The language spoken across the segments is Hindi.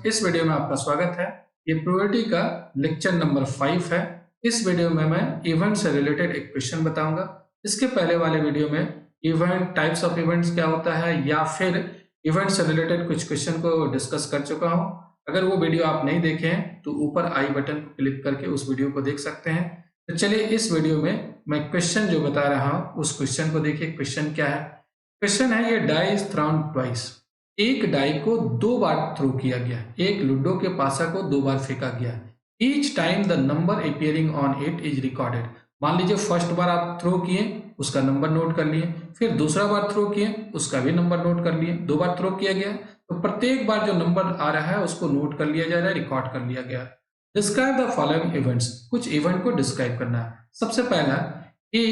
इस वीडियो में आपका स्वागत है। ये प्रोबेबिलिटी का लेक्चर नंबर 5 है। इस वीडियो में मैं इवेंट से रिलेटेड एक क्वेश्चन बताऊंगा। इसके पहले वाले वीडियो में इवेंट, टाइप्स ऑफ इवेंट्स क्या होता है या फिर इवेंट से रिलेटेड कुछ क्वेश्चन को डिस्कस कर चुका हूं। अगर वो वीडियो आप नहीं देखे हैं तो ऊपर आई बटन को क्लिक करके उस वीडियो को देख सकते हैं। तो चलिए इस वीडियो में मैं क्वेश्चन जो बता रहा हूँ उस क्वेश्चन को देखिए। क्वेश्चन क्या है? क्वेश्चन है ये डाई इज थ्रोन ट्वाइस। एक डाई को 2 बार थ्रो किया गया। एक लूडो के पासा को 2 बार फेंका गया। Each time the number appearing on it is recorded. मान लीजिए फर्स्ट बार आप थ्रो किए, उसका नंबर नोट कर लिए, फिर दूसरा बार थ्रो किए, उसका भी नंबर नोट कर लिए। 2 बार थ्रो किया गया तो प्रत्येक बार जो नंबर आ रहा है उसको नोट कर लिया जा रहा है, रिकॉर्ड कर लिया गया। Describe the following events. कुछ इवेंट को डिस्क्राइब करना है। सबसे पहला A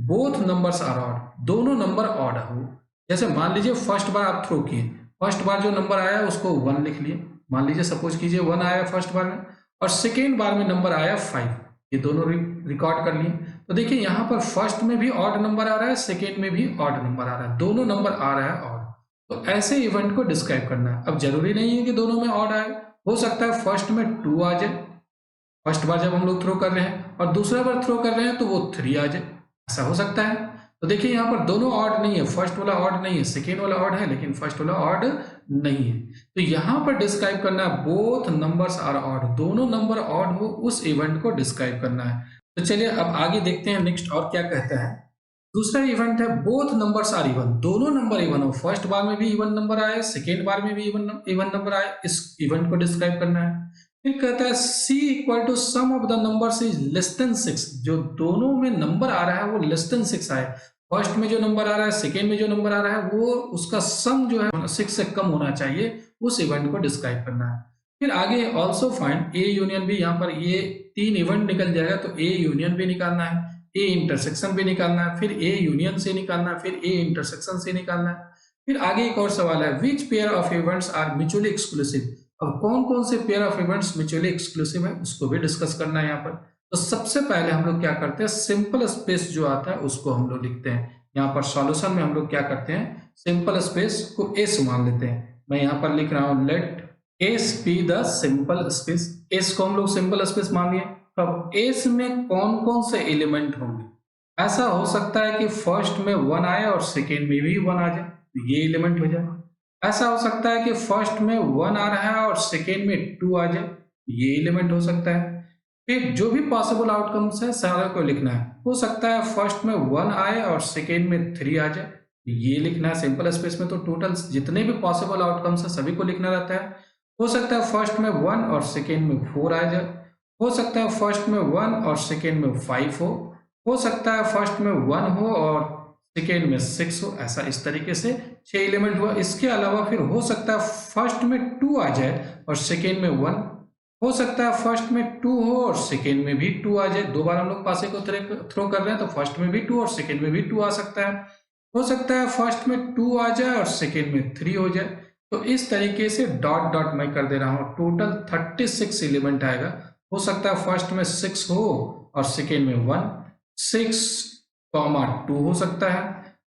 both numbers are odd. दोनों नंबर ऑड हो। जैसे मान लीजिए फर्स्ट बार आप थ्रो किए, फर्स्ट बार जो नंबर आया उसको 1 लिख लिए। मान लीजिए सपोज कीजिए 1 आया फर्स्ट बार में और सेकेंड बार में नंबर आया 5। ये दोनों रिकॉर्ड कर लिए। तो देखिए यहाँ पर फर्स्ट में भी ऑड नंबर आ रहा है, सेकेंड में भी ऑड नंबर आ रहा है, दोनों नंबर आ रहा है ऑड। तो ऐसे इवेंट को डिस्क्राइब करना है। अब जरूरी नहीं है कि दोनों में ऑड आए, हो सकता है फर्स्ट में 2 आ जाए, फर्स्ट बार जब हम लोग थ्रो कर रहे हैं, और दूसरा बार थ्रो कर रहे हैं तो वो 3 आ जाए, ऐसा हो सकता है। तो देखिए यहाँ पर दोनों ऑड नहीं है, फर्स्ट वाला ऑड नहीं है, सेकेंड वाला ऑड है लेकिन फर्स्ट वाला ऑड नहीं है। तो यहाँ पर डिस्क्राइब करना है बोथ नंबर्स आर ऑड। दोनों नंबर ऑड हो उस इवेंट को डिस्क्राइब करना है। तो चलिए अब आगे देखते हैं नेक्स्ट और क्या कहता है। दूसरा इवेंट है बोथ नंबर्स आर इवन। दोनों नंबर इवन हो। फर्स्ट बार में भी इवन नंबर आए, सेकेंड बार में भी इवन नंबर आए, इस इवेंट को डिस्क्राइब करना है। फिर कहता है C equal to sum of the numbers is less than 6। जो दोनों में नंबर आ रहा है वो लेस देन 6 आए। फर्स्ट में जो नंबर आ रहा है, सेकेंड में जो नंबर आ रहा है, वो उसका सम जो है 6 से कम होना चाहिए। उस इवेंट को डिस्क्राइब करना है। फिर आगे also find A union B। यहाँ पर ये 3 इवेंट निकल जाएगा तो A यूनियन भी निकालना है, A इंटरसेक्शन भी निकालना है, फिर A यूनियन से निकालना है, फिर A इंटरसेक्शन से निकालना है। फिर आगे एक और सवाल है which pair of events are mutually exclusive. अब कौन कौन से pair of events mutually exclusive है उसको भी डिस्कस करना है यहाँ पर। तो सबसे पहले हम लोग क्या करते हैं, सिंपल स्पेस जो आता है उसको हम लोग लिखते हैं। यहाँ पर सॉल्यूशन में हम लोग क्या करते हैं, सिंपल स्पेस को एस मान लेते हैं। मैं यहाँ पर लिख रहा हूँ let S be the simple space. S को हम लोग सिंपल स्पेस मान लिए। अब एस में कौन कौन से एलिमेंट होंगे? ऐसा हो सकता है कि फर्स्ट में 1 आए और सेकेंड में भी 1 आ जाए, तो ये एलिमेंट हो जाए। ऐसा हो सकता है कि फर्स्ट में 1 आ रहा है और सेकेंड में 2 आ जाए, ये एलिमेंट हो सकता है। फिर जो भी पॉसिबल आउटकम्स है सारे को लिखना है। हो सकता है फर्स्ट में 1 आए और सेकेंड में 3 आ जाए, ये लिखना है। सिंपल स्पेस में तो टोटल जितने भी पॉसिबल आउटकम्स है सभी को लिखना रहता है। हो सकता है फर्स्ट में 1 और सेकेंड में 4 आ जाए। हो सकता है फर्स्ट में 1 और सेकेंड में 5 हो सकता है फर्स्ट में 1 हो और सेकेंड में 6 हो। ऐसा इस तरीके से 6 एलिमेंट हुआ। इसके अलावा फिर हो सकता है फर्स्ट में 2 आ जाए और सेकेंड में 1। हो सकता है फर्स्ट में 2 हो और सेकेंड में भी 2 आ जाए। 2 बार हम लोग पासे को थ्रो कर रहे हैं तो फर्स्ट में भी 2 और सेकेंड में भी 2 आ सकता है। हो सकता है फर्स्ट में 2 आ जाए और सेकेंड में 3 हो जाए। तो इस तरीके से डॉट डॉट मैं कर दे रहा हूँ। टोटल 36 एलिमेंट आएगा। हो सकता है फर्स्ट में 6 हो और सेकेंड में 1, 6,2 हो सकता है।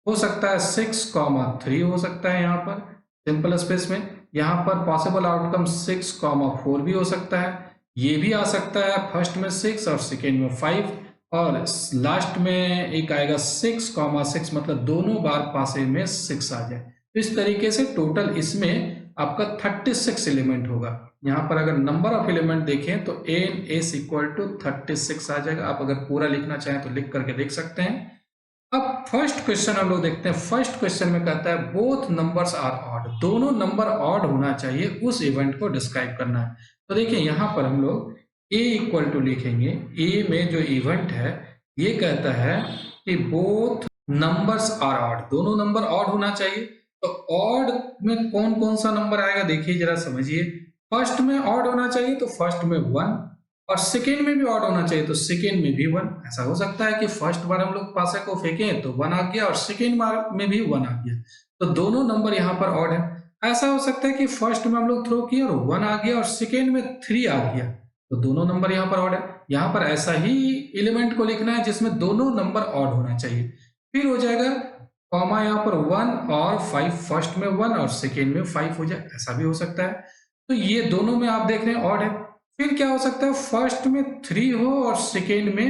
हो सकता है 6,3 हो सकता है। यहाँ पर सिंपल स्पेस में यहाँ पर पॉसिबल आउटकम 6,4 भी हो सकता है। ये भी आ सकता है फर्स्ट में 6 और सेकेंड में 5 और लास्ट में एक आएगा 6,6, मतलब दोनों बार पासे में 6 आ जाए। तो इस तरीके से टोटल इसमें आपका 36 एलिमेंट होगा। यहाँ पर अगर नंबर ऑफ एलिमेंट देखें तो NS इक्वल टू 36 आ जाएगा। आप अगर पूरा लिखना चाहें तो लिख करके देख सकते हैं। अब फर्स्ट क्वेश्चन हम लोग देखते हैं। फर्स्ट क्वेश्चन में कहता है बोथ नंबर्स आर ऑड। दोनों नंबर ऑड होना चाहिए, उस इवेंट को डिस्क्राइब करना है। तो देखिए यहाँ पर हम लोग A इक्वल टू लिखेंगे। A में जो इवेंट है ये कहता है कि बोथ नंबर्स आर ऑड। दोनों नंबर ऑड होना चाहिए। तो ऑड में कौन कौन सा नंबर आएगा देखिए जरा समझिए। फर्स्ट में ऑड होना चाहिए तो फर्स्ट में 1 और सेकेंड में भी ऑड होना चाहिए तो सेकेंड में भी 1। ऐसा हो सकता है कि फर्स्ट बार हम लोग पासे को फेंके तो 1 आ गया और सेकेंड बार में भी 1 आ गया, तो दोनों नंबर यहाँ पर ऑड है। ऐसा हो सकता है कि फर्स्ट में हम लोग थ्रो किए और 1 आ गया और सेकेंड में 3 आ गया, तो दोनों नंबर यहाँ पर ऑड है। यहाँ पर ऐसा ही एलिमेंट को लिखना है जिसमें दोनों नंबर ऑड होना चाहिए। फिर हो जाएगा कॉमा यहाँ पर 1 और 5, फर्स्ट में 1 और सेकेंड में 5 हो जाए, ऐसा भी हो सकता है। तो ये दोनों में आप देख रहे हैं ऑड है। फिर क्या हो सकता है, फर्स्ट में 3 हो और सेकेंड में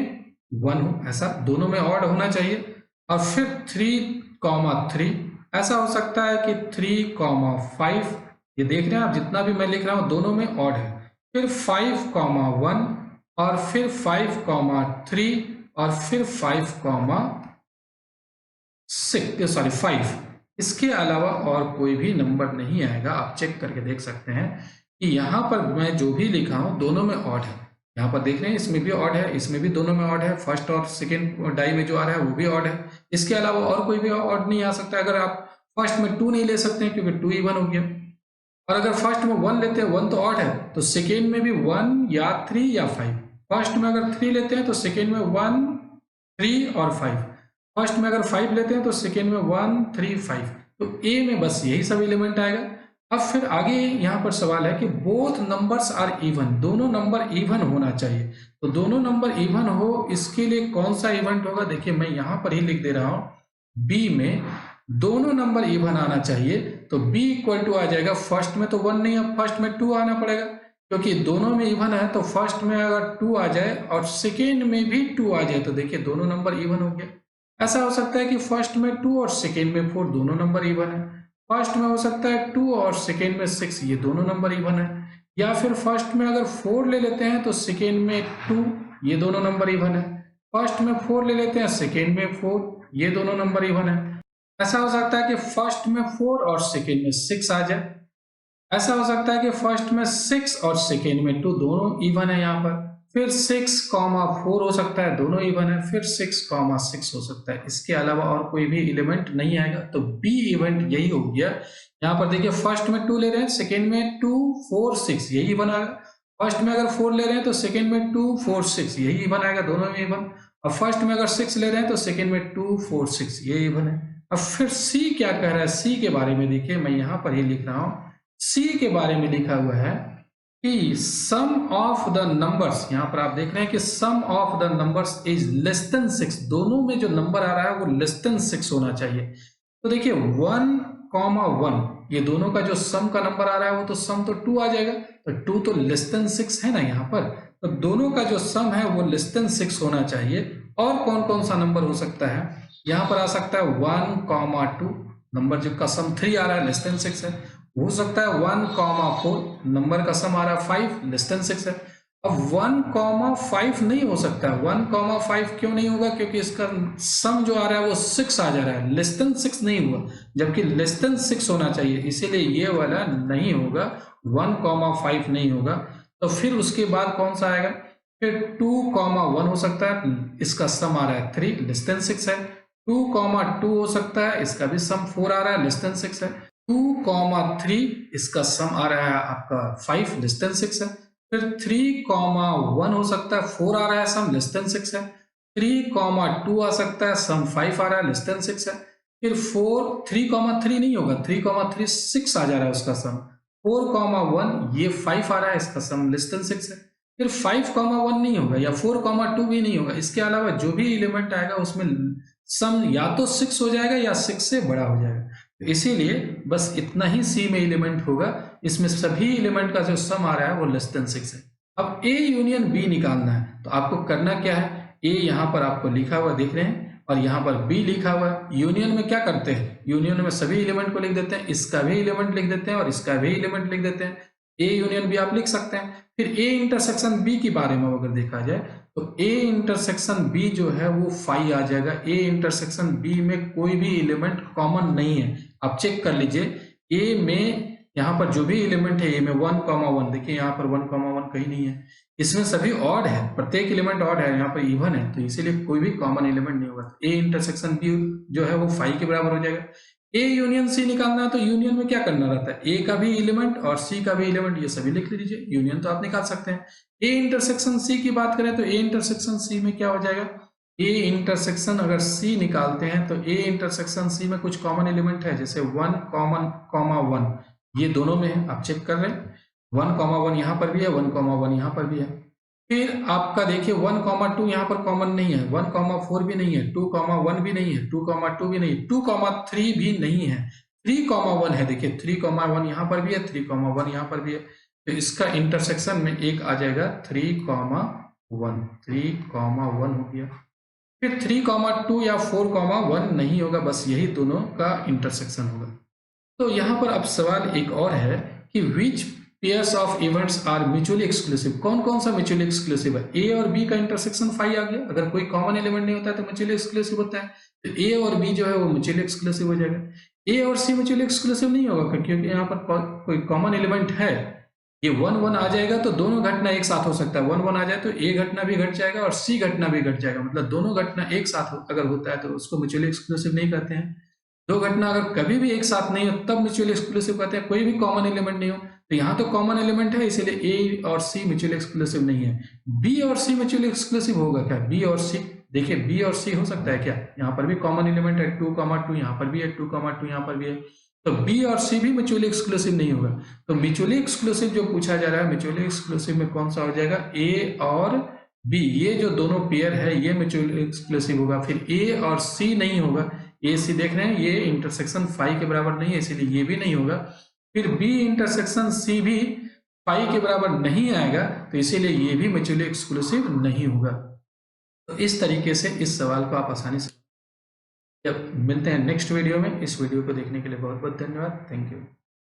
1 हो, ऐसा दोनों में ऑड होना चाहिए। और फिर 3,3 ऐसा हो सकता है कि 3,5, ये देख रहे हैं आप, जितना भी मैं लिख रहा हूं दोनों में ऑड है। फिर 5,1 और फिर 5,3 और फिर 5, इसके अलावा और कोई भी नंबर नहीं आएगा। आप चेक करके देख सकते हैं कि यहाँ पर मैं जो भी लिखा हूँ दोनों में ऑड है। यहाँ पर देख रहे हैं इसमें भी ऑड है, इसमें भी दोनों में ऑड है, फर्स्ट और सेकेंड डाई में जो आ रहा है वो भी ऑड है। इसके अलावा और कोई भी ऑड नहीं आ सकता। अगर आप फर्स्ट में 2 नहीं ले सकते हैं क्योंकि 2 इवन हो गया, और अगर फर्स्ट में 1 लेते हैं, 1 तो ऑड है, तो सेकेंड में भी 1 या 3 या 5। फर्स्ट में अगर 3 लेते हैं तो सेकेंड में 1, 3 और 5। फर्स्ट में अगर 5 लेते हैं तो सेकेंड में 1, 3, 5। तो ए में बस यही सब एलिमेंट आएगा। अब फिर आगे यहाँ पर सवाल है कि बोथ नंबर्स आर इवन, दोनों नंबर इवन होना चाहिए। तो दोनों नंबर इवन हो, इसके लिए कौन सा इवेंट होगा, देखिए मैं यहाँ पर ही लिख दे रहा हूँ। बी में दोनों नंबर इवन आना चाहिए, तो b इक्वल टू आ जाएगा, फर्स्ट में तो 1 नहीं है, फर्स्ट में 2 आना पड़ेगा, क्योंकि दोनों में इवन है। तो फर्स्ट में अगर 2 आ जाए और सेकेंड में भी 2 आ जाए तो देखिए दोनों नंबर इवन हो गया। ऐसा हो सकता है कि फर्स्ट में 2 और सेकेंड में 4, दोनों नंबर इवन है। फर्स्ट में हो सकता है 2 और सेकेंड में 6, ये दोनों नंबर इवन है। या फिर फर्स्ट में अगर 4 ले लेते हैं तो सेकेंड में 2, ये दोनों नंबर इवन है। फर्स्ट में 4 ले लेते हैं, सेकेंड में 4, ये दोनों नंबर इवन है। ऐसा हो सकता है कि फर्स्ट में 4 और सेकेंड में 6 आ जाए। ऐसा हो सकता है कि फर्स्ट में 6 और सेकेंड में 2, दोनों इवन है यहाँ पर। फिर 6,4 हो सकता है, दोनों इवन है। फिर 6,6 हो सकता है। इसके अलावा और कोई भी एलिमेंट नहीं आएगा, तो बी इवेंट यही हो गया। यहाँ पर देखिए फर्स्ट में 2 ले रहे हैं, सेकेंड में 2, 4, 6, यही इवन आएगा। फर्स्ट में अगर 4 ले रहे हैं तो सेकेंड में 2, 4, 6, यही इवन आएगा, दोनों में इवन। और फर्स्ट में अगर 6 ले रहे हैं तो सेकेंड में 2, 4, 6, ये इवन है। अब फिर सी क्या कह रहा है, सी के बारे में देखिए, मैं यहां पर ही लिख रहा हूं। सी के बारे में लिखा हुआ है कि सम ऑफ द नंबर्स, यहां पर आप देख रहे हैं कि sum of the numbers is less than 6, दोनों में जो नंबर आ रहा है वो लेस देन 6 होना चाहिए। तो देखिए 1,1, ये दोनों का जो सम का नंबर आ रहा है वो तो सम तो 2 आ जाएगा, तो 2 तो लेस देन 6 है ना यहाँ पर, तो दोनों का जो सम है वो लेस देन 6 होना चाहिए। और कौन कौन सा नंबर हो सकता है, यहाँ पर आ सकता है 1,2, नंबर जिसका सम 3 आ रहा है, लेस देन 6 है। हो सकता है 1,4, नंबर का सम आ रहा है 5, लेस देन 6 है। अब 1,5 नहीं हो सकता है। 1,5 क्यों नहीं होगा, क्योंकि इसका सम जो आ रहा है वो 6 आ जा रहा है, लेस देन 6 नहीं हुआ, जबकि लेस देन 6 होना चाहिए, इसीलिए ये वाला नहीं होगा, 1,5 नहीं होगा। तो फिर उसके बाद कौन सा आएगा, फिर 2,1 हो सकता है, इसका सम आ रहा है 3, लेस देन 6 है। 2,2 हो सकता है, इसका भी सम 4 आ रहा है, लेस देन 6 है। 2,3 इसका सम आ रहा है आपका 5, लेस देन 6 है। फिर 3,1 हो सकता है, 4 आ रहा है, सम लेस देन 6 है। 3,2 आ सकता है, सम 5 आ रहा है, लेस देन 6 है। फिर 3,3 नहीं होगा, 3,3 6 आ जा रहा है उसका सम। 4,1 ये 5 आ रहा है, इसका सम लेस देन 6 है। फिर 5,1 नहीं होगा या 4,2 भी नहीं होगा। इसके अलावा जो भी एलिमेंट आएगा उसमें सम या तो 6 हो जाएगा या 6 से बड़ा हो जाएगा। तो इसीलिए बस इतना ही सी में एलिमेंट होगा, इसमें सभी एलिमेंट का जो सम आ रहा है वो लेस देन 6 है। अब ए यूनियन बी निकालना है, तो आपको करना क्या है, ए यहाँ पर आपको लिखा हुआ दिख रहे हैं और यहाँ पर बी लिखा हुआ है। यूनियन में क्या करते हैं, यूनियन में सभी एलिमेंट को लिख देते हैं, इसका भी एलिमेंट लिख देते हैं और इसका भी एलिमेंट लिख देते हैं। ए यूनियन बी आप लिख सकते हैं। फिर ए इंटरसेक्शन बी के बारे में अगर देखा जाए तो ए इंटरसेक्शन बी जो है वो 5 आ जाएगा। ए इंटरसेक्शन बी में कोई भी एलिमेंट कॉमन नहीं है, आप चेक कर लीजिए। ए में यहाँ पर जो भी एलिमेंट है, ए में 1,1, देखिए यहाँ पर 1,1 कहीं नहीं है, इसमें सभी ऑड है, प्रत्येक एलिमेंट ऑड है, यहाँ पर इवन है, तो इसीलिए कोई भी कॉमन एलिमेंट नहीं होगा। ए इंटरसेक्शन बी जो है वो 5 के बराबर हो जाएगा। ए यूनियन सी निकालना है, तो यूनियन में क्या करना रहता है, ए का भी एलिमेंट और सी का भी एलिमेंट, ये सभी लिख लीजिए, यूनियन तो आप निकाल सकते हैं। ए इंटरसेक्शन सी की बात करें तो ए इंटरसेक्शन सी में क्या हो जाएगा, ए इंटरसेक्शन अगर सी निकालते हैं तो ए इंटरसेक्शन सी में कुछ कॉमन एलिमेंट है, जैसे 1,1 ये दोनों में है, आप चेक कर रहे हैं 1,1 यहाँ पर भी है, 1,1 यहाँ पर भी है। फिर आपका देखिए 1,2 यहाँ पर कॉमन नहीं है, 1,4 भी नहीं है, 2,1 भी नहीं है, 2,2 भी नहीं है, 2,3 भी नहीं है, 3,1 है, देखिए 3,1 यहाँ पर भी है, 3,1 यहाँ पर भी है। तो इसका इंटरसेक्शन में एक आ जाएगा 3,1, 3,1 हो गया। फिर 3,2 या 4,1 नहीं होगा, बस यही दोनों का इंटरसेक्शन होगा। तो यहाँ पर अब सवाल एक और है कि which pairs of events are mutually exclusive. कौन कौन सा म्यूचुअली एक्सक्लूसिव है? ए और बी का इंटरसेक्शन 5 आ गया। अगर कोई कॉमन एलिमेंट नहीं होता है तो म्यूचुअली एक्सक्लूसिव होता है, तो ए और बी जो है वो म्यूचुअली एक्सक्लूसिव हो जाएगा। ए और सी म्यूचुअली एक्सक्लूसिव नहीं होगा क्योंकि यहाँ पर कोई कॉमन एलिमेंट है। ये 1 1 आ जाएगा तो दोनों घटना एक साथ हो सकता है। 1 1 आ जाए तो ए घटना भी घट जाएगा और सी घटना भी घट जाएगा, मतलब दोनों घटना एक साथ अगर होता है तो उसको म्यूचुअली एक्सक्लूसिव नहीं कहते हैं। दो घटना अगर कभी भी एक साथ नहीं हो तब म्यूचुअली एक्सक्लूसिव कहते हैं। कोई भी कॉमन एलिमेंट नहीं हो, तो यहाँ तो कॉमन एलिमेंट है इसीलिए ए और सी म्यूचुअली एक्सक्लूसिव नहीं है। बी और सी म्यूचुअली एक्सक्लूसिव होगा क्या? बी और सी, देखिए बी और सी हो सकता है क्या? यहाँ पर भी कॉमन एलिमेंट है 2,2, यहाँ पर भी है 2,2, यहाँ पर भी है, तो बी और सी भी म्यूचुअली एक्सक्लूसिव नहीं होगा। तो म्यूचुअली एक्सक्लूसिव जो पूछा जा रहा है, म्यूचुअली एक्सक्लूसिव में कौन सा हो जाएगा? ए और बी, ये जो दोनों पेयर है ये म्यूचुअली एक्सक्लूसिव होगा। फिर ए और सी नहीं होगा। ए सी देख रहे हैं ये इंटरसेक्शन 5 के बराबर नहीं है इसीलिए ये भी नहीं होगा। फिर बी इंटरसेक्शन सी भी 5 के बराबर नहीं आएगा तो इसीलिए ये भी म्यूचुअली एक्सक्लूसिव नहीं होगा। तो इस तरीके से इस सवाल को आप आसानी से। जब मिलते हैं नेक्स्ट वीडियो में, इस वीडियो को देखने के लिए बहुत बहुत धन्यवाद। Thank you.